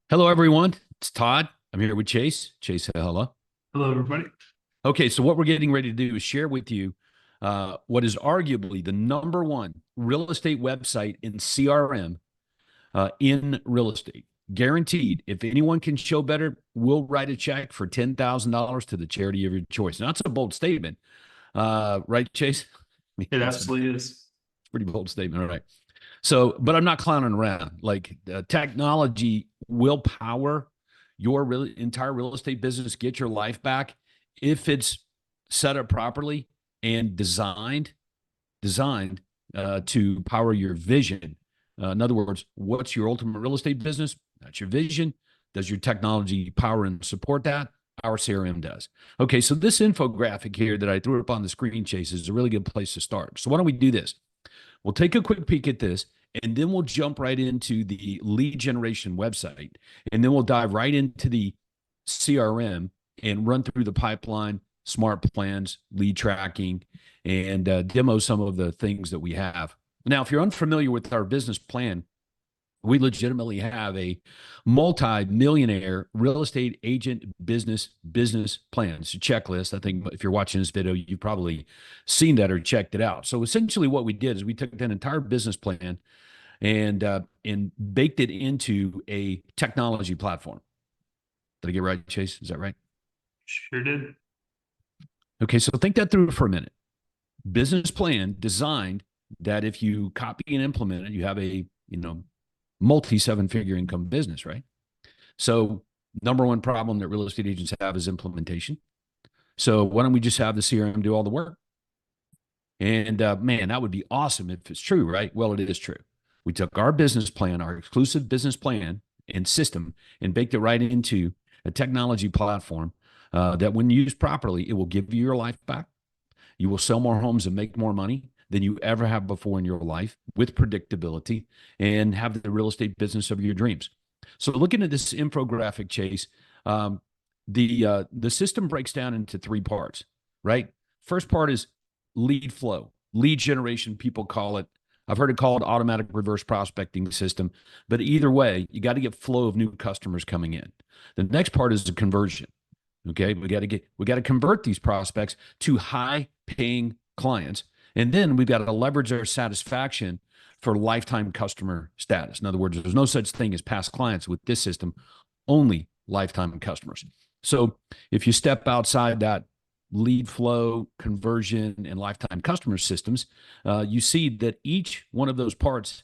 Hello, everyone. It's Todd. I'm here with Chase. Chase, hello. Hello, everybody. Okay, so what we're getting ready to do is share with you what is arguably the number one real estate website in CRM in real estate. Guaranteed, if anyone can show better, we'll write a check for $10,000 to the charity of your choice. Now, that's a bold statement, right, Chase? It It's a absolutely is. pretty bold statement. All right. So, but I'm not clowning around. Like technology will power your entire real estate business, get your life back if it's set up properly and designed to power your vision. In other words, what's your ultimate real estate business? That's your vision. Does your technology power and support that? Our CRM does. Okay, so this infographic here that I threw up on the screen, Chase, is a really good place to start. So why don't we do this? We'll take a quick peek at this, and then we'll jump right into the lead generation website. And then we'll dive right into the CRM and run through the pipeline, smart plans, lead tracking, and demo some of the things that we have. Now, if you're unfamiliar with our business plan, we legitimately have a multi-millionaire real estate agent business plan. It's a checklist. I think if you're watching this video, you've probably seen that or checked it out. So essentially, what we did is we took that entire business plan and baked it into a technology platform. Did I get right, Chase? Is that right? Sure did. Okay, so think that through for a minute. Business plan designed that if you copy and implement it, you have a multi seven figure income business, right? So, number one problem that real estate agents have is implementation. So, why don't we just have the CRM do all the work? And man, that would be awesome if it's true, right? Well, it is true. We took our business plan, our exclusive business plan and system, and baked it right into a technology platform that, when used properly, it will give you your life back. You will sell more homes and make more money than you ever have before in your life with predictability and have the real estate business of your dreams. So, looking at this infographic, Chase, um, the system breaks down into three parts, right? First part is lead flow, lead generation. People call it. I've heard it called automatic reverse prospecting system, but either way, you got to get flow of new customers coming in. The next part is the conversion. Okay, we got to convert these prospects to high paying clients, and then we've got to leverage their satisfaction for lifetime customer status. In other words, there's no such thing as past clients with this system, only lifetime customers. So if you step outside that lead flow, conversion, and lifetime customer systems, you see that each one of those parts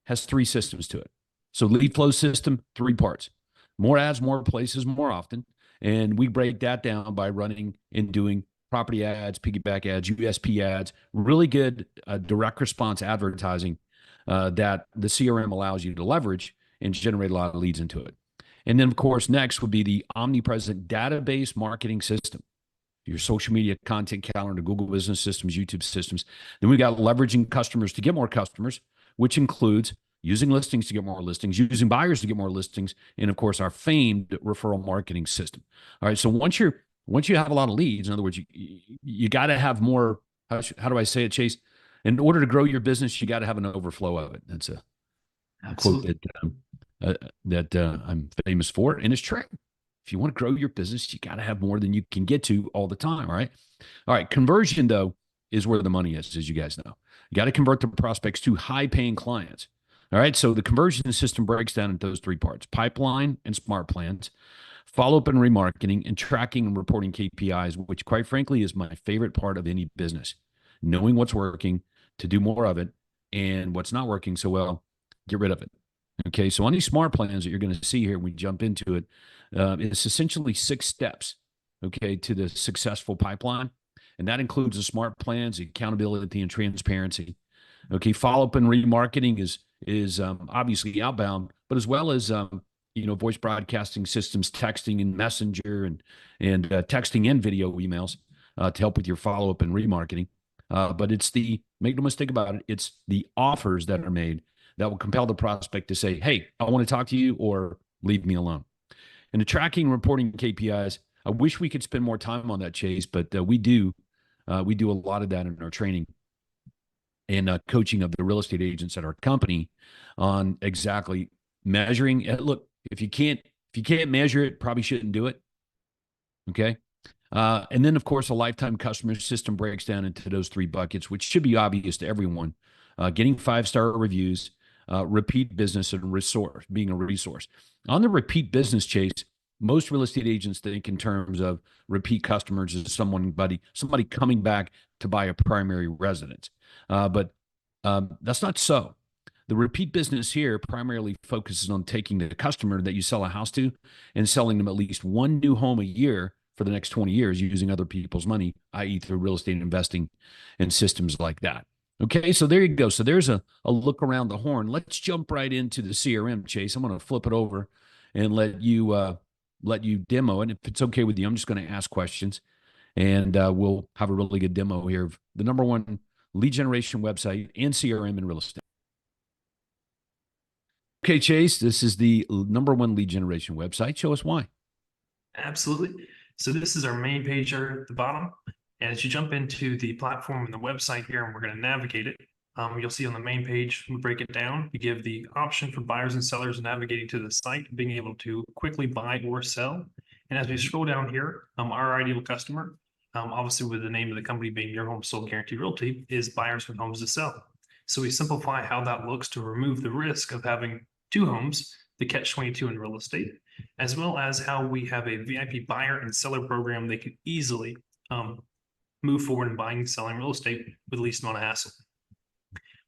has three systems to it. So lead flow system, three parts: more ads, more places, more often. And we break that down by running and doing property ads, piggyback ads, USP ads, really good direct response advertising that the CRM allows you to leverage and generate a lot of leads into it. And then, of course, next would be the omnipresent database marketing system, your social media content calendar, Google business systems, YouTube systems. Then we got leveraging customers to get more customers, which includes using listings to get more listings, using buyers to get more listings, and of course our famed referral marketing system. All right, so once you have a lot of leads, in other words, you got to have more. How do I say it, Chase? In order to grow your business, you got to have an overflow of it. That's a quote Absolutely. that I'm famous for, and it's true. If you want to grow your business, you got to have more than you can get to all the time. All right. Conversion though is where the money is, as you guys know. You got to convert the prospects to high-paying clients. All right. So the conversion system breaks down into those three parts: pipeline and smart plans, follow up and remarketing, and tracking and reporting KPIs, which, quite frankly, is my favorite part of any business. Knowing what's working to do more of it, and what's not working so well, get rid of it. Okay. So on these smart plans that you're going to see here, we jump into it. It's essentially 6 steps, okay, to the successful pipeline. And that includes the smart plans, accountability, and transparency. Okay, follow up and remarketing is obviously outbound, but as well as voice broadcasting systems, texting and messenger, and texting and video emails to help with your follow up and remarketing. But it's the make no mistake about it, it's the offers that are made that will compel the prospect to say, "Hey, I want to talk to you," or "Leave me alone." And the tracking and reporting KPIs, I wish we could spend more time on that, Chase, but we do. We do a lot of that in our training and coaching of the real estate agents at our company on exactly measuring. Look, If you can't measure it, probably shouldn't do it. Okay. And then, of course, a lifetime customer system breaks down into those three buckets, which should be obvious to everyone. Getting 5-star reviews, repeat business, and resource being a resource. On the repeat business, Chase, most real estate agents think in terms of repeat customers as somebody coming back to buy a primary residence, but that's not so. The repeat business here primarily focuses on taking the customer that you sell a house to and selling them at least one new home a year for the next 20 years using other people's money, i.e., through real estate investing and systems like that. Okay, so there you go. So there's a look around the horn. Let's jump right into the CRM, Chase. I'm going to flip it over and let you demo it. If it's okay with you, I'm just going to ask questions, and we'll have a really good demo here of the number one lead generation website and CRM in real estate. Okay, Chase, this is the number one lead generation website. Show us why. Absolutely. So this is our main page here at the bottom. And as you jump into the platform and the website here, and we're going to navigate it, you'll see on the main page, we break it down. We give the option for buyers and sellers navigating to the site, being able to quickly buy or sell. And as we scroll down here, our ideal customer, obviously with the name of the company being Your Home Sold Guarantee Realty, is buyers with homes to sell. So we simplify how that looks to remove the risk of having two homes, the catch-22 in real estate, as well as how we have a VIP buyer and seller program they can easily move forward in buying and selling real estate with least amount of hassle.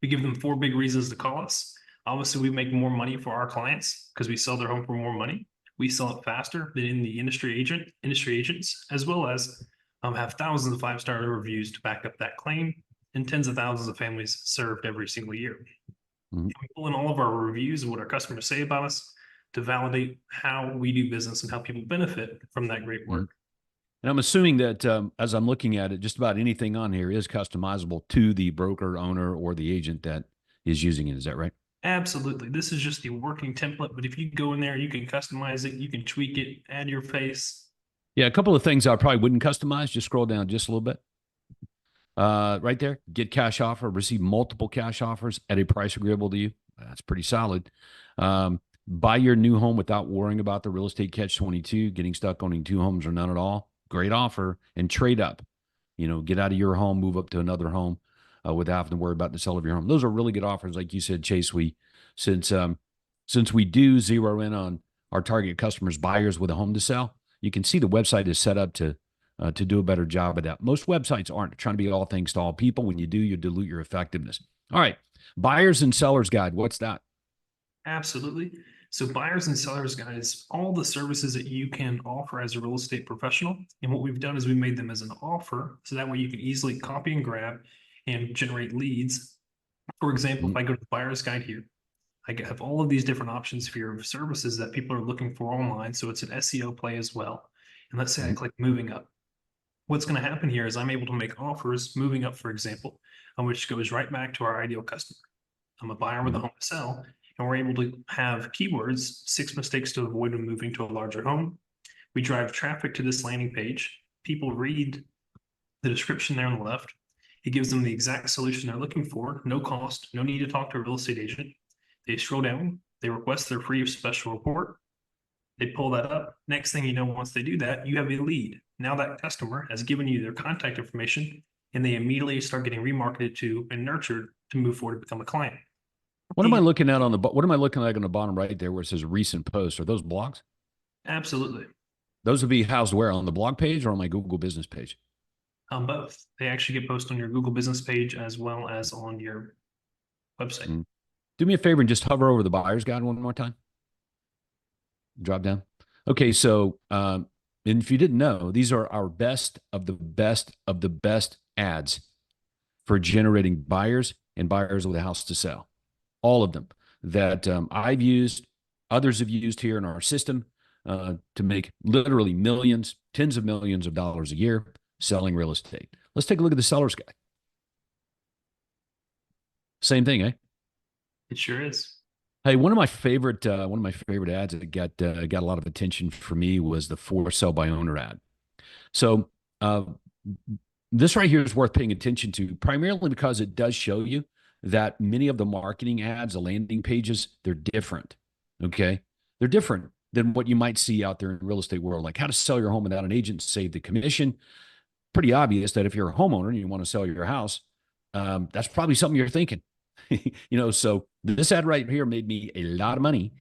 We give them 4 big reasons to call us. Obviously, we make more money for our clients because we sell their home for more money. We sell it faster than in the industry agents, as well as have thousands of 5-star reviews to back up that claim, and tens of thousands of families served every single year. Mhm. We pull in all of our reviews and what our customers say about us to validate how we do business and how people benefit from that great work. And I'm assuming that as I'm looking at it, just about anything on here is customizable to the broker, owner, or the agent that is using it. Is that right? Absolutely. This is just the working template, but if you go in there, you can customize it, you can tweak it, add your face. Yeah, a couple of things I probably wouldn't customize. Just scroll down just a little bit. Right there, get cash offer, receive multiple cash offers at a price agreeable to you. That's pretty solid. Buy your new home without worrying about the real estate catch-22, getting stuck owning 2 homes or none at all. Great offer. And trade up. Get out of your home, move up to another home without having to worry about the sale of your home. Those are really good offers. Like you said, Chase, since we do zero in on our target customers, buyers with a home to sell, you can see the website is set up to do a better job of that. Most websites aren't trying to be all things to all people. When you do, you dilute your effectiveness. All right. Buyers and sellers guide. What's that? Absolutely. So buyers and sellers guides, all the services that you can offer as a real estate professional. And what we've done is we made them as an offer. So that way you can easily copy and grab and generate leads. For example, if I go to the buyer's guide here, I have all of these different options for your services that people are looking for online. So it's an SEO play as well. And let's say I click moving up. What's going to happen here is I'm able to make offers moving up, for example, which goes right back to our ideal customer. I'm a buyer with a home to sell, and we're able to have keywords, 6 mistakes to avoid when moving to a larger home. We drive traffic to this landing page. People read the description there on the left. It gives them the exact solution they're looking for, no cost, no need to talk to a real estate agent. They scroll down, they request their free special report. They pull that up. Next thing you know, once they do that, you have a lead. Now that customer has given you their contact information, and they immediately start getting remarketed to and nurtured to move forward to become a client. What am I looking at what am I looking like on the bottom right there where it says recent posts? Are those blogs? Absolutely. Those would be housed where? On the blog page or on my Google business page? Both. They actually get posted on your Google business page as well as on your website. Do me a favor and just hover over the buyer's guide one more time. Drop down. Okay, so and if you didn't know, these are our best of the best of the best ads for generating buyers and buyers with a house to sell. All of them that I've used, others have used here in our system to make literally millions, tens of millions of dollars a year selling real estate. Let's take a look at the seller's guide. Same thing, eh? It sure is. Hey, one of my favorite ads that got a lot of attention for me was the for sale by owner ad. So this right here is worth paying attention to, primarily because it does show you that many of the marketing ads, the landing pages, they're different. Okay. They're different than what you might see out there in the real estate world, like how to sell your home without an agent, save the commission. Pretty obvious that if you're a homeowner and you want to sell your house, that's probably something you're thinking. So this ad right here made me a lot of money,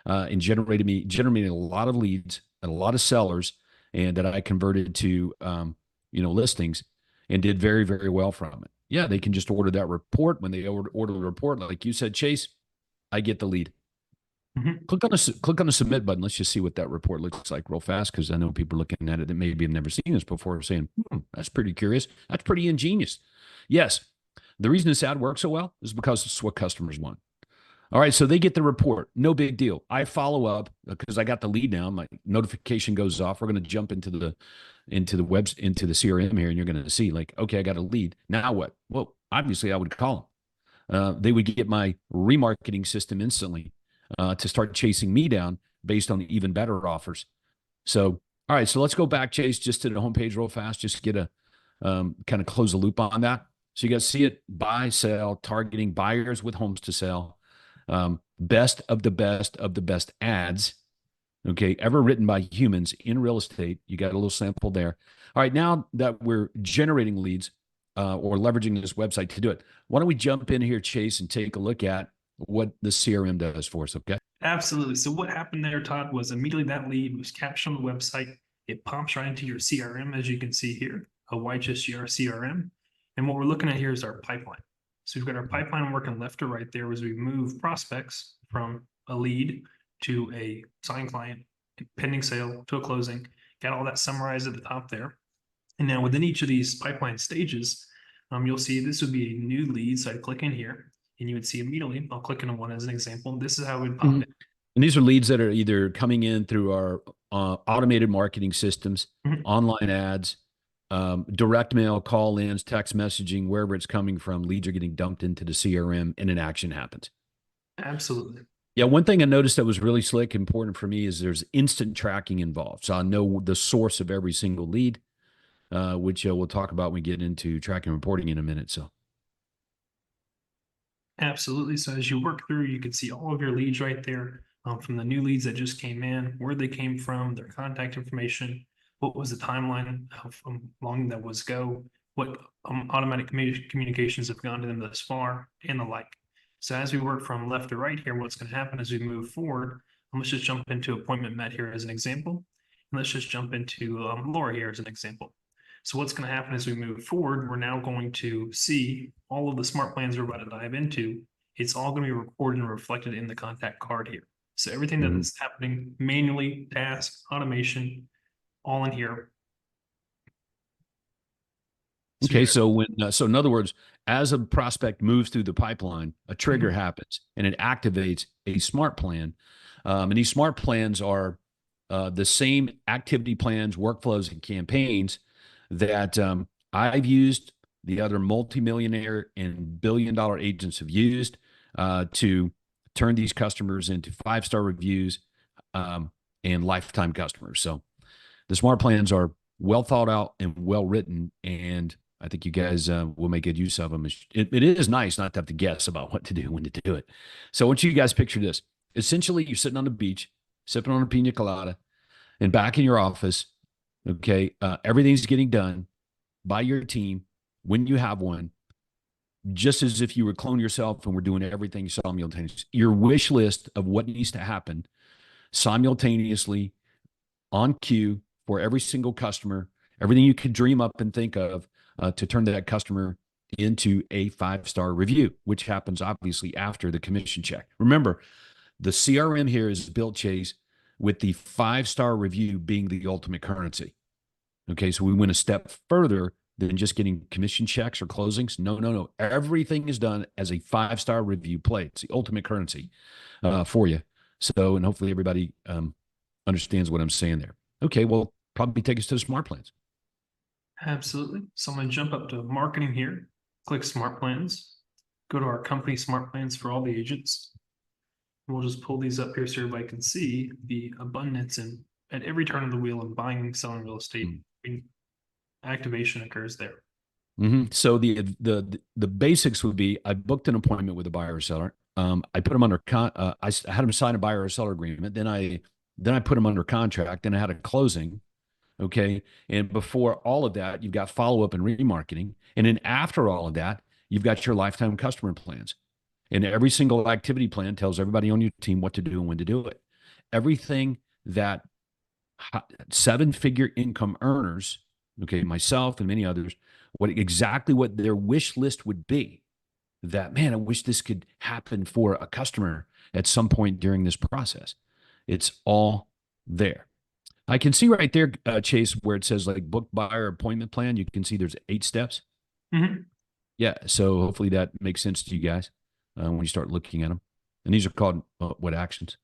and generated a lot of leads and a lot of sellers, and that I converted to listings, and did very, very well from it. Yeah, they can just order that report. When they order the report, like you said, Chase, I get the lead. Mhm. Click on the submit button. Let's just see what that report looks like real fast, because I know people looking at it that maybe have never seen this before, saying, that's pretty curious. That's pretty ingenious. Yes, the reason this ad works so well is because it's what customers want. All right, so they get the report. No big deal. I follow up because I got the lead now. My notification goes off. We're going to jump into the CRM here, and you're going to see, like, okay, I got a lead. Now what? Well, obviously, I would call them. They would get my remarketing system instantly, to start chasing me down based on even better offers. So, all right, so let's go back, Chase, just to the homepage real fast. Just get a kind of close the loop on that. So you guys see it: buy, sell, targeting buyers with homes to sell. Best of the best ads, okay, ever written by humans in real estate. You got a little sample there. All right, now that we're generating leads, or leveraging this website to do it, why don't we jump in here, Chase, and take a look at what the CRM does for us, okay? Absolutely. So what happened there, Todd, was immediately that lead was captured on the website. It pops right into your CRM, as you can see here, a Yhsgrcrm. And what we're looking at here is our pipeline. So we've got our pipeline working left to right there as we move prospects from a lead to a signed client, pending sale to a closing. Got all that summarized at the top there. And now within each of these pipeline stages, you'll see this would be a new lead. So I click in here and you would see immediately, I'll click into one as an example. This is how it would pop Mhm. And these are leads that are either coming in through our automated marketing systems, in. online ads, direct mail, call ins, text messaging, wherever it's coming from. Leads are getting dumped into the CRM, and an action happens. Absolutely. Yeah, one thing I noticed that was really slick, important for me, is there's instant tracking involved. So I know the source of every single lead, which we'll talk about when we get into tracking and reporting in a minute. So, Absolutely. So as you work through, you can see all of your leads right there, from the new leads that just came in, where they came from, their contact information, what was the timeline of long that was go, what automatic communications have gone to them thus far, and the like. So as we work from left to right here, what's going to happen as we move forward, let's just jump into appointment met here as an example. And let's just jump into Laura here as an example. So what's going to happen as we move forward, we're now going to see all of the smart plans we're about to dive into. It's all going to be recorded and reflected in the contact card here. So everything mhm. that's happening manually, task, automation, all in here. So we Okay, got so in other words, as a prospect moves through the pipeline, a trigger Mhm. happens and it activates a smart plan. And these smart plans are the same activity plans, workflows, and campaigns that I've used, the other multimillionaire and billion-dollar agents have used, to turn these customers into five-star reviews, and lifetime customers. So the smart plans are well thought out and well written, and I think you guys will make good use of them. It is nice not to have to guess about what to do, when to do it. So I want you guys picture this. Essentially, you're sitting on the beach, sipping on a pina colada, and back in your office, okay, everything's getting done by your team when you have one, just as if you were clone yourself and we're doing everything simultaneously. Your wish list of what needs to happen simultaneously, on cue, for every single customer, everything you could dream up and think of, to turn that customer into a five-star review, which happens obviously after the commission check. Remember, the CRM here is built, Chase, with the five-star review being the ultimate currency. Okay, so we went a step further than just getting commission checks or closings. No, no, no. Everything is done as a five-star review play. It's the ultimate currency for you. So, and hopefully everybody understands what I'm saying there. Okay, well, probably take us to the smart plans. Absolutely. So I'm going to jump up to marketing here, click smart plans, go to our company smart plans for all the agents. We'll just pull these up here so everybody can see the abundance and at every turn of the wheel of buying and selling real estate. Activation occurs there. So the basics would be: I booked an appointment with a buyer or seller. I put them under I had them sign a buyer or seller agreement. Then I put them under contract. Then I had a closing. Okay. And before all of that, you've got follow up and remarketing. And then after all of that, you've got your lifetime customer plans. And every single activity plan tells everybody on your team what to do and when to do it. Everything that seven figure income earners, okay, myself and many others, what their wish list would be, that, man, I wish this could happen for a customer at some point during this process. It's all there. I can see right there, Chase, where it says like book buyer appointment plan. You can see there's 8 steps. Mhm. Yeah. So hopefully that makes sense to you guys when you start looking at them. And these are called what actions?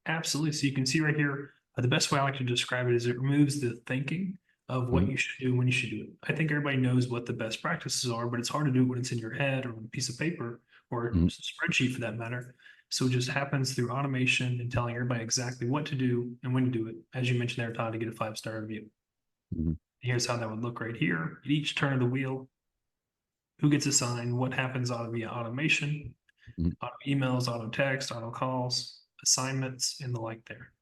Absolutely. So you can see right here, the best way I like to describe it is it removes the thinking of what Mhm. you should do when you should do it. I think everybody knows what the best practices are, but it's hard to do when it's in your head or on a piece of paper or a Mhm. spreadsheet for that matter. So it just happens through automation and telling everybody exactly what to do and when to do it. As you mentioned there, Todd, to get a 5-star review. Mhm. Here's how that would look right here. At each turn of the wheel, who gets assigned, what happens via automation, Mhm. auto emails, auto text, auto calls, assignments, and the like there.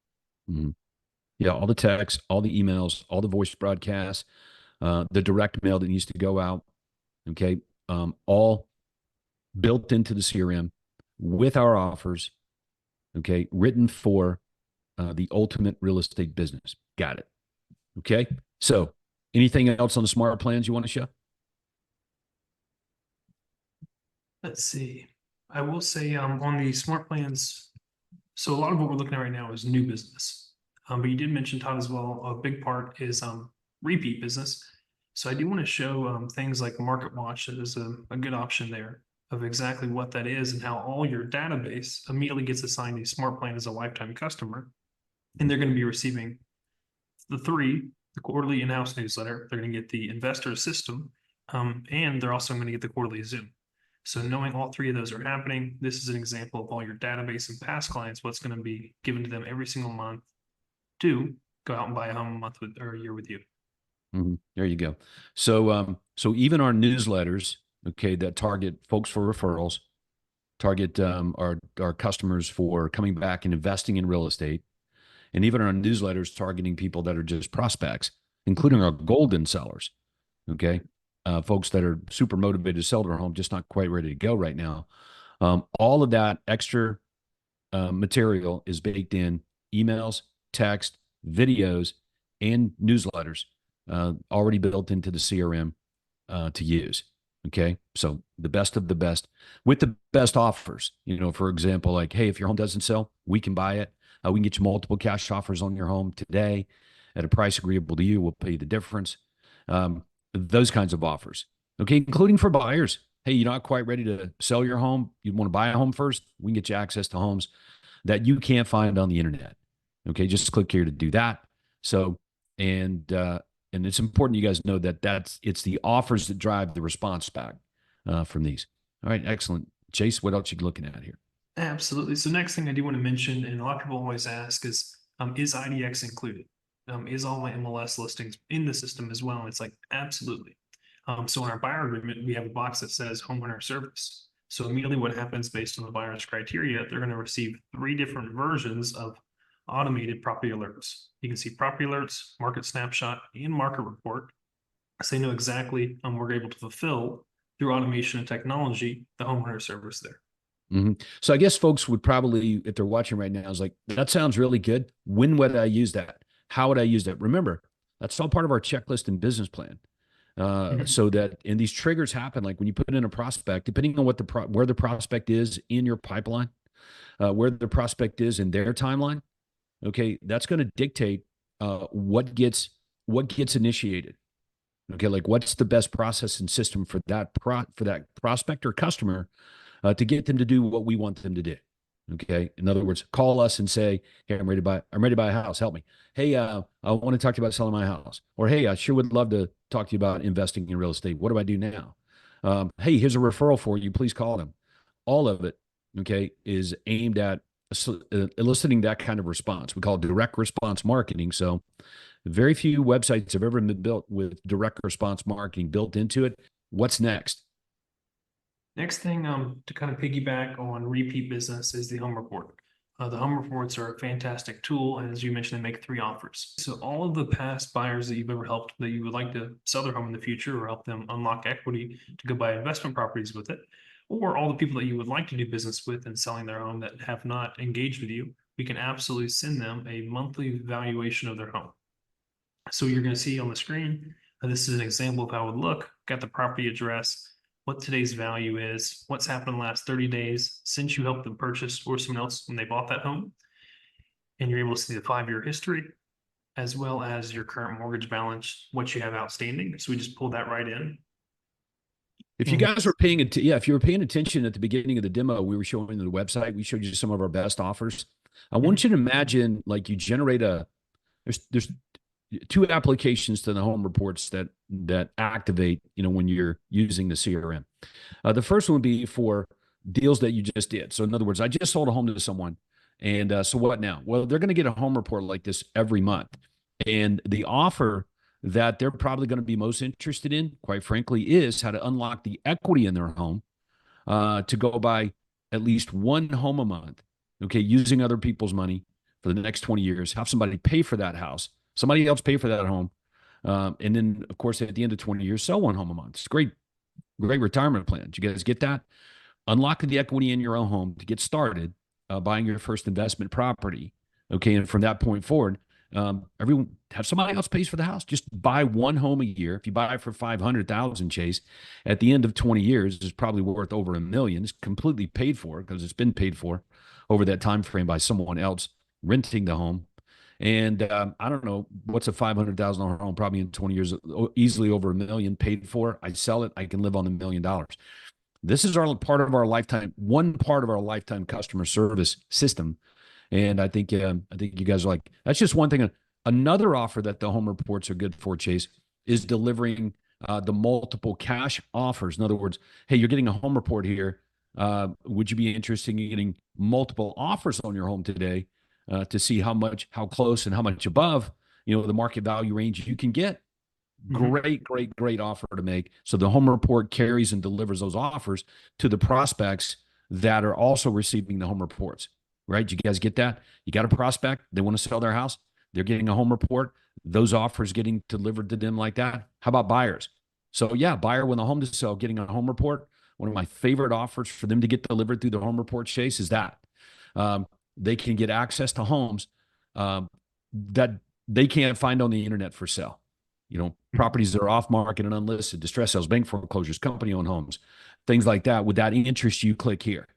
Mhm. Yeah. All the texts, all the emails, all the voice broadcasts, the direct mail that needs to go out. Okay. All built into the CRM with our offers. Okay. Written for the ultimate real estate business. Got it. Okay. So, anything else on the smart plans you want to show? Let's see. I will say on the smart plans, so a lot of what we're looking at right now is new business. But you did mention, Todd, as well, a big part is repeat business. So I do want to show things like Market Watch that is a good option there of exactly what that is and how all your database immediately gets assigned a smart plan as a lifetime customer. And they're going to be receiving the quarterly in-house newsletter. They're going to get the investor system, and they're also going to get the quarterly Zoom. So knowing all 3 of those are happening, this is an example of all your database and past clients, what's going to be given to them every single month to go out and buy a home a month with, or a year with you. There you go. So even our newsletters, okay, that target folks for referrals, target our customers for coming back and investing in real estate, and even our newsletters targeting people that are just prospects, including our golden sellers. Okay, folks that are super motivated to sell their home, just not quite ready to go right now. All of that extra material is baked in emails, text, videos, and newsletters already built into the CRM to use. Okay. So the best of the best with the best offers. For example, like, hey, if your home doesn't sell, we can buy it. We can get you multiple cash offers on your home today at a price agreeable to you. We'll pay you the difference. Those kinds of offers. Okay. Including for buyers. Hey, you're not quite ready to sell your home. You want to buy a home first. We can get you access to homes that you can't find on the internet. Okay, just click here to do that. So, and it's important you guys know that it's the offers that drive the response back from these. All right, excellent. Chase, what else you looking at here? Absolutely. So next thing I do want to mention, and a lot of people always ask is IDX included? Is all my MLS listings in the system as well? And it's like, absolutely. So in our buyer agreement, we have a box that says homeowner service. So immediately what happens based on the buyer's criteria, they're going to receive 3 different versions of automated property alerts. You can see property alerts, market snapshot, and market report. So they know exactly we're able to fulfill through automation and technology the homeowner service there. So I guess folks would probably, if they're watching right now, is like, that sounds really good. When would I use that? How would I use that? Remember, that's all part of our checklist and business plan. Mhm. So that, and these triggers happen like when you put in a prospect, depending on where the prospect is in your pipeline, where the prospect is in their timeline. Okay, that's going to dictate what gets initiated. Okay, like what's the best process and system for for that prospect or customer to get them to do what we want them to do. Okay, in other words, call us and say, "Hey, I'm ready to buy a house. Help me." Hey, I want to talk to you about selling my house. Or, hey, I sure would love to talk to you about investing in real estate. What do I do now? Hey, here's a referral for you. Please call them. All of it, okay, is aimed at eliciting that kind of response. We call it direct response marketing. So very few websites have ever been built with direct response marketing built into it. What's next? Next thing, to kind of piggyback on repeat business is the home report. The home reports are a fantastic tool, and as you mentioned, they make 3 offers. So all of the past buyers that you've ever helped that you would like to sell their home in the future or help them unlock equity to go buy investment properties with it, or all the people that you would like to do business with and selling their home that have not engaged with you, we can absolutely send them a monthly valuation of their home. So you're going to see on the screen, this is an example of how it would look. Got the property address, what today's value is, what's happened in the last 30 days since you helped them purchase or someone else when they bought that home. And you're able to see the 5-year history, as well as your current mortgage balance, what you have outstanding. So we just pulled that right in. If you And guys were paying it, yeah, if you were paying attention at the beginning of the demo, we were showing the website. We showed you some of our best offers. I want you to imagine like you generate there's 2 applications to the home reports that activate, when you're using the CRM. The first one would be for deals that you just did. So in other words, I just sold a home to someone, and so what now? Well, they're going to get a home report like this every month, and the offer that they're probably going to be most interested in, quite frankly, is how to unlock the equity in their home to go buy at least one home a month, okay, using other people's money for the next 20 years, have somebody pay for that house, somebody else pay for that home. And then, of course, at the end of 20 years, sell one home a month. It's a great retirement plan. Did you guys get that? Unlocking the equity in your own home to get started, buying your first investment property. Okay. And from that point forward, everyone have somebody else pays for the house. Just buy one home a year. If you buy it for 500,000, Chase, at the end of 20 years, it's probably worth over $1 million. It's completely paid for because it's been paid for over that time frame by someone else renting the home. And I don't know what's a $500,000 home, probably in 20 years, easily over $1 million paid for. I sell it, I can live on $1 million. This is our part of our lifetime, one part of our lifetime customer service system. And I think you guys are like, that's just one thing. Another offer that the home reports are good for, Chase, is delivering the multiple cash offers. In other words, hey, you're getting a home report here. Would you be interested in getting multiple offers on your home today to see how close and how much above, the market value range you can get? Great offer to make. So the home report carries and delivers those offers to the prospects that are also receiving the home reports, right? You guys get that? You got a prospect, they want to sell their house, they're getting a home report, those offers getting delivered to them like that. How about buyers? So yeah, buyer with a home to sell, getting a home report. One of my favorite offers for them to get delivered through the home report, Chase, is that they can get access to homes that they can't find on the internet for sale. Properties that are off market and unlisted, distress sales, bank foreclosures, company owned homes, things like that. Would that interest you? Click here.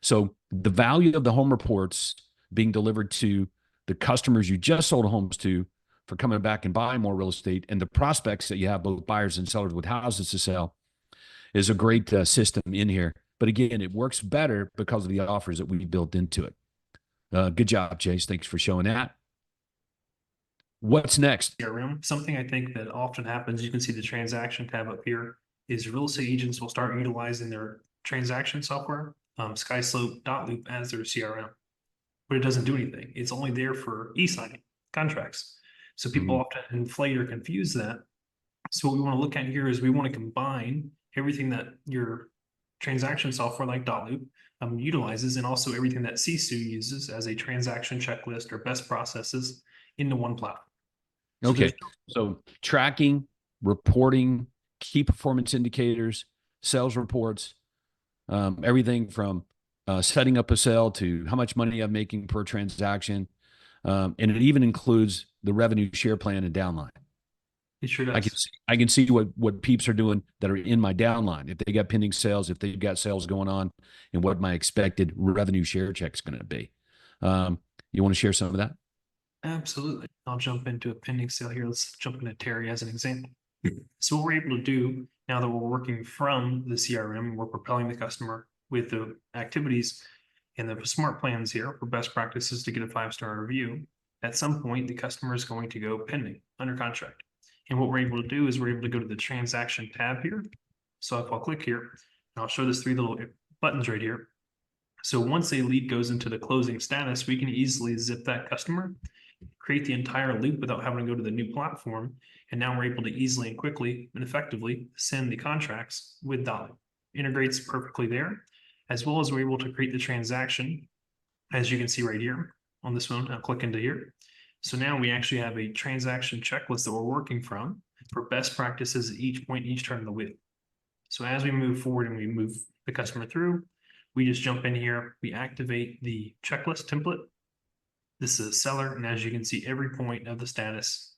So the value of the home reports being delivered to the customers you just sold homes to for coming back and buying more real estate, and the prospects that you have, both buyers and sellers with houses to sell, is a great system in here. But again, it works better because of the offers that we built into it. Good job, Chase. Thanks for showing that. What's next? CRM. Something I think that often happens, you can see the transaction tab up here, is real estate agents will start utilizing their transaction software, SkySlope, Dotloop as their CRM, but it doesn't do anything. It's only there for e-signing contracts. So people often inflate or confuse that. So what we want to look at here is we want to combine everything that your transaction software like Dotloop utilizes, and also everything that Sisu uses as a transaction checklist or best processes into one platform. Okay. So tracking, reporting, key performance indicators, sales reports, everything from setting up a sale to how much money I'm making per transaction. And it even includes the revenue share plan and downline. It sure does. I can see what peeps are doing that are in my downline. If they got pending sales, if they've got sales going on, and what my expected revenue share check is going to be. You want to share some of that? Absolutely. I'll jump into a pending sale here. Let's jump into Terry as an example. So what we're able to do now that we're working from the CRM, we're propelling the customer with the activities and the smart plans here for best practices to get a 5-star review. At some point, the customer is going to go pending, under contract. And what we're able to do is we're able to go to the transaction tab here. So if I'll click here, and I'll show this 3 little buttons right here. So once a lead goes into the closing status, we can easily zip that customer, create the entire loop without having to go to the new platform. And now we're able to easily and quickly and effectively send the contracts with Dolly. integrates perfectly there, as well as we're able to create the transaction, as you can see right here on this one. I'll click into here. So now we actually have a transaction checklist that we're working from for best practices at each point, each turn of the wheel. So as we move forward and we move the customer through, we just jump in here, we activate the checklist template. This is a seller, and as you can see, every point of the status,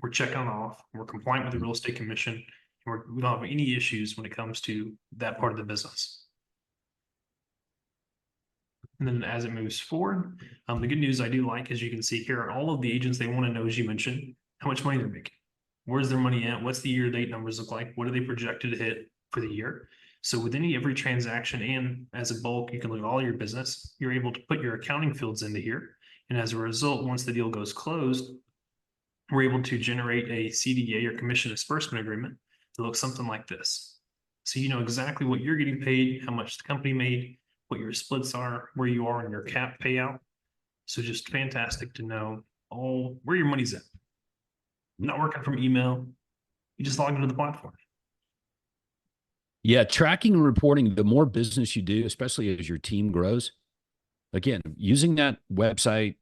we're checking off, we're compliant with the real estate commission, and we don't have any issues when it comes to that part of the business. And then as it moves forward, the good news I do like, as you can see here, all of the agents, they want to know, as you mentioned, how much money they're making. Where's their money at? What's the year-to-date numbers look like? What are they projected to hit for the year? So with every transaction and as a bulk, you can look at all your business. You're able to put your accounting fields into here. And as a result, once the deal goes closed, we're able to generate a CDA or commission disbursement agreement that looks something like this. So you know exactly what you're getting paid, how much the company made, what your splits are, where you are in your cap payout. So just fantastic to know all where your money's at. Not working from email. You just log into the platform. Yeah, tracking and reporting, the more business you do, especially as your team grows, again, using that website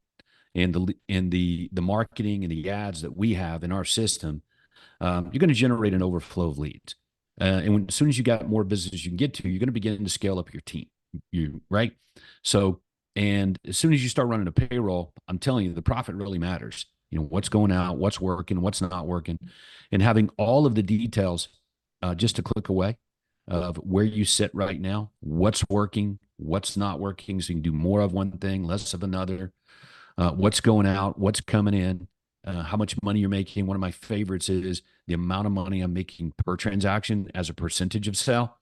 and the marketing and the ads that we have in our system, you're going to generate an overflow of leads. As soon as you got more business you can get to, you're going to begin to scale up your team. Right. So, and as soon as you start running a payroll, I'm telling you, the profit really matters. You know, what's going out, what's working, what's not working, and having all of the details just a click away of where you sit right now, what's working, what's not working. So you can do more of one thing, less of another, what's going out, what's coming in, how much money you're making. One of my favorites is the amount of money I'm making per transaction as a percentage of sale.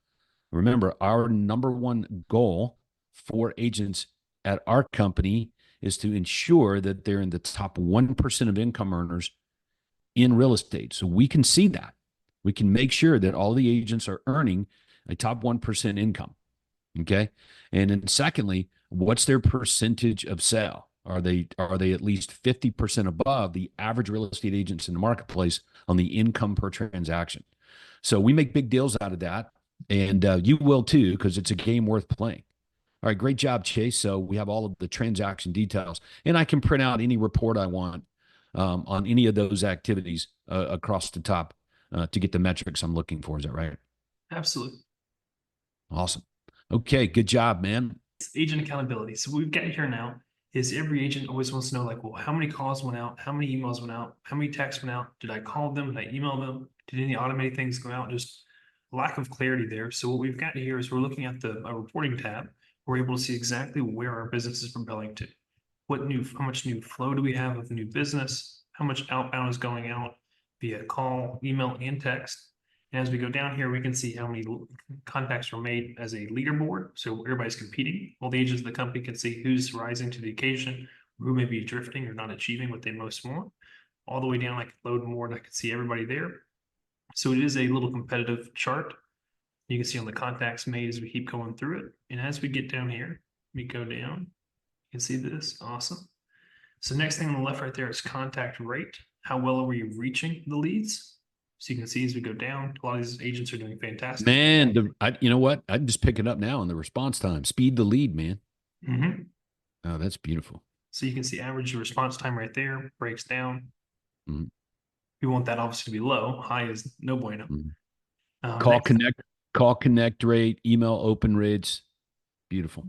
Remember, our number one goal for agents at our company is to ensure that they're in the top 1% of income earners in real estate. So we can see that. We can make sure that all the agents are earning a top 1% income. Okay. And then secondly, what's their percentage of sale? Are they at least 50% above the average real estate agents in the marketplace on the income per transaction? So we make big deals out of that. And you will too, because it's a game worth playing. All right, great job, Chase. So we have all of the transaction details, and I can print out any report I want on any of those activities across the top to get the metrics I'm looking for. Is that right? Absolutely. Awesome. Okay, good job, man. It's agent accountability. So what we've got here now is every agent always wants to know, like, well, how many calls went out? How many emails went out? How many texts went out? Did I call them? Did I email them? Did any automated things go out? Just lack of clarity there. So what we've got here is we're looking at the reporting tab. We're able to see exactly where our business is propelling to. How much new flow do we have of new business? How much outbound is going out via call, email, and text? And as we go down here, we can see how many contacts were made as a leaderboard. So everybody's competing. All the agents of the company can see who's rising to the occasion, who may be drifting or not achieving what they most want. All the way down, I can load more and I can see everybody there. So it is a little competitive chart. You can see on the contacts made as we keep going through it. And as we get down here, we go down, you can see this, awesome. So next thing on the left right there is contact rate. How well are we reaching the leads? So you can see as we go down, a lot of these agents are doing fantastic. Man, you know what? I'd just pick it up now on the response time. Speed the lead, man. Mm-hmm. Oh, that's beautiful. So you can see average response time right there, breaks down. Mm-hmm. We want that obviously to be low. High is no bueno. Mm-hmm. Next, Call connect rate, email open rates. Beautiful.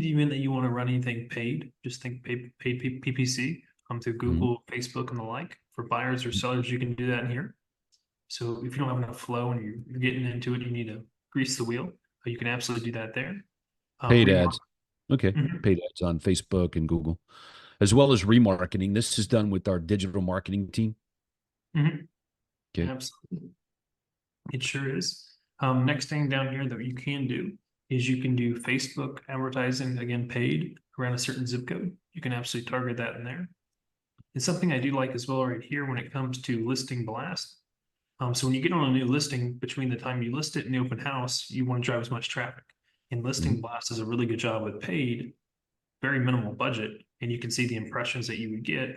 do you mean that you want to run anything paid? Just think paid PPC through Google, Facebook, and the like. For buyers or sellers, you can do that in here. So if you don't have enough flow and you're getting into it, you need to grease the wheel. You can absolutely do that there. Paid ads. Okay. Mhm. Paid ads on Facebook and Google, as well as remarketing. This is done with our digital marketing team. Mhm. Okay. Absolutely. It sure is. Next thing down here that you can do is you can do Facebook advertising, again, paid around a certain zip code. You can absolutely target that in there. And something I do like as well right here when it comes to listing blast. So when you get on a new listing, between the time you list it and the open house, you want to drive as much traffic. And listing blast does a really good job with paid, very minimal budget, and you can see the impressions that you would get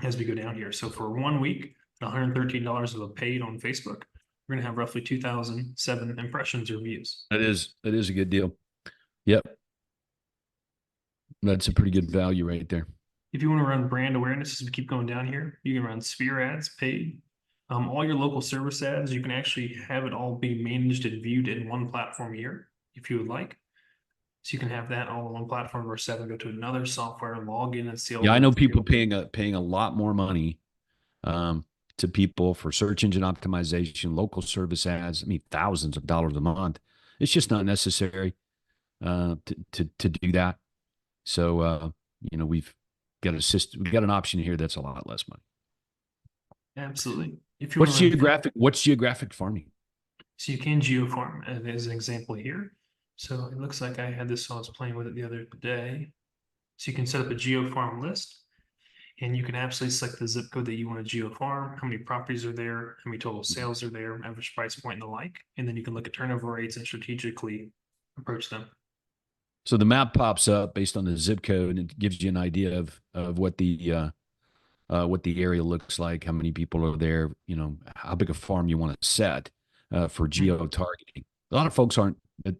as we go down here. So for 1 week, $113 of a paid on Facebook, we're going to have roughly 2,007 impressions or views. That is a good deal. Yep. That's a pretty good value right there. If you want to run brand awareness, as we keep going down here, you can run sphere ads, paid. All your local service ads, you can actually have it all be managed and viewed in one platform here, if you would like. So you can have that all on one platform versus having to go to another software, log in and see all Yeah, I know those. people paying a lot more money to people for search engine optimization, local service ads. I mean, thousands of dollars a month. It's just not necessary to do that. So we've got a system, we've got an option here that's a lot less money. Absolutely. If you want to What's geographic farming? so you can geofarm as an example here. So it looks like I had this, so I was playing with it the other day. So you can set up a geofarm list, and you can absolutely select the zip code that you want to geofarm, how many properties are there, how many total sales are there, average price point, and the like. And then you can look at turnover rates and strategically approach them. So the map pops up based on the zip code, and it gives you an idea of what the area looks like, how many people are there, how big a farm you want to set for geo targeting. A lot of folks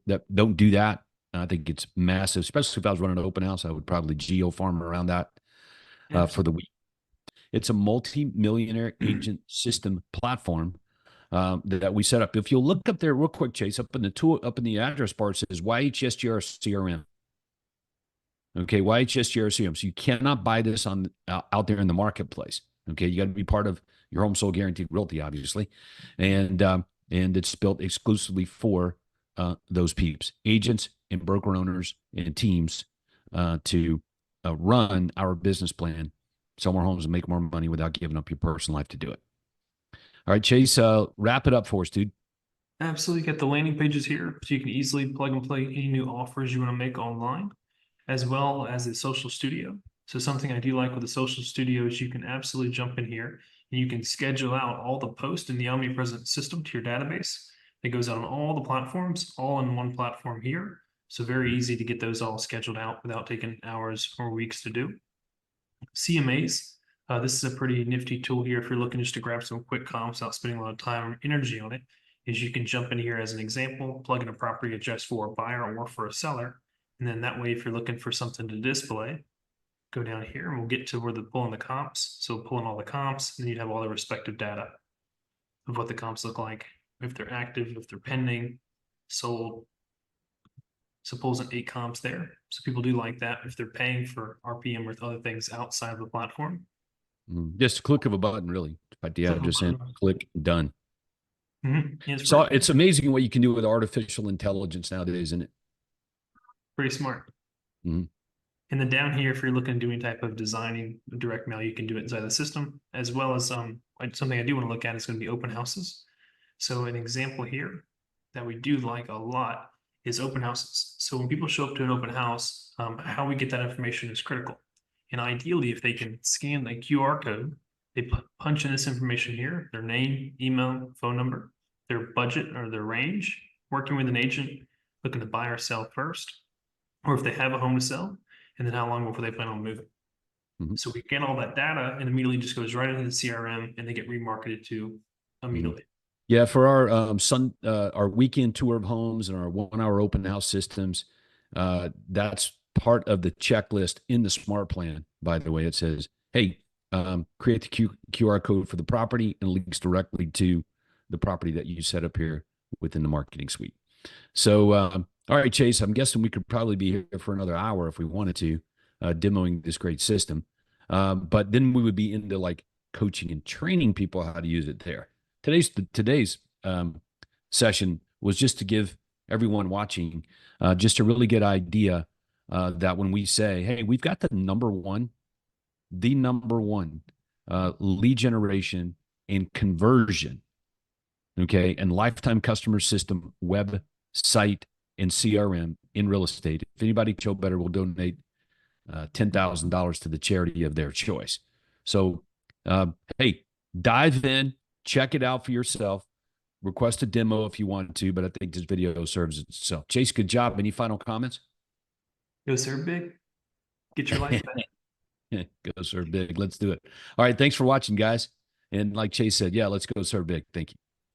that don't do that. I think it's massive, especially if I was running an open house. I would probably geo farm around that for the week. It's a multi-millionaire agent system platform that we set up. If you'll look up there real quick, Chase, up in the address bar, it says Yhsgrcrm. Okay, Yhsgrcrm. So you cannot buy this out there in the marketplace. Okay, you got to be part of your home sold guaranteed realty, obviously, and it's built exclusively for those peeps, agents and broker owners and teams to run our business plan, sell more homes and make more money without giving up your personal life to do it. All right, Chase, wrap it up for us, dude. Absolutely. Got the landing pages here, so you can easily plug and play any new offers you want to make online, as well as the social studio. So something I do like with the social studio is you can absolutely jump in here and you can schedule out all the posts in the omnipresent system to your database. It goes out on all the platforms, all in one platform here. So very easy to get those all scheduled out without taking hours or weeks to do. CMAs. This is a pretty nifty tool here if you're looking just to grab some quick comps without spending a lot of time or energy on it, is you can jump in here as an example, plug in a property just for a buyer or for a seller. And then that way, if you're looking for something to display, go down here and we'll get to where the pulling the comps. So pulling all the comps, and then you'd have all the respective data of what the comps look like, if they're active, if they're pending, sold. So pulls in 8 comps there. So people do like that if they're paying for RPM or other things outside of the platform. Just a click of a button, really. Type the address in, click, done. Yes, So it's amazing what you can do with artificial intelligence nowadays, isn't it? Pretty smart. Mm-hmm. And then down here, if you're looking to do any type of designing direct mail, you can do it inside the system, as well as something I do want to look at is going to be open houses. So an example here that we do like a lot is open houses. So when people show up to an open house, how we get that information is critical. And ideally, if they can scan the QR code, they punch in this information here, their name, email, phone number, their budget or their range, working with an agent looking to buy or sell first, or if they have a home to sell, and then how long before they plan on moving. So we get all that data and immediately just goes right into the CRM and they get remarketed to immediately. Yeah, for our our weekend tour of homes and our 1-hour open house systems, that's part of the checklist in the smart plan. By the way, it says, "Hey, create the QR code for the property and links directly to the property that you set up here within the marketing suite." So, all right, Chase, I'm guessing we could probably be here for another hour if we wanted to, demoing this great system. But then we would be into like coaching and training people how to use it there. Today's session was just to give everyone watching just a really good idea that when we say, "Hey, we've got the number one lead generation and conversion, okay, and lifetime customer system, website, and CRM in real estate. If anybody show better, will donate $10,000 to the charity of their choice." So, hey, dive in, check it out for yourself. Request a demo if you want to, but I think this video serves itself. Chase, good job. Any final comments? Go serve big. Get your life back. Go serve big. Let's do it. All right. Thanks for watching, guys. And like Chase said, yeah, let's go serve big. Thank you.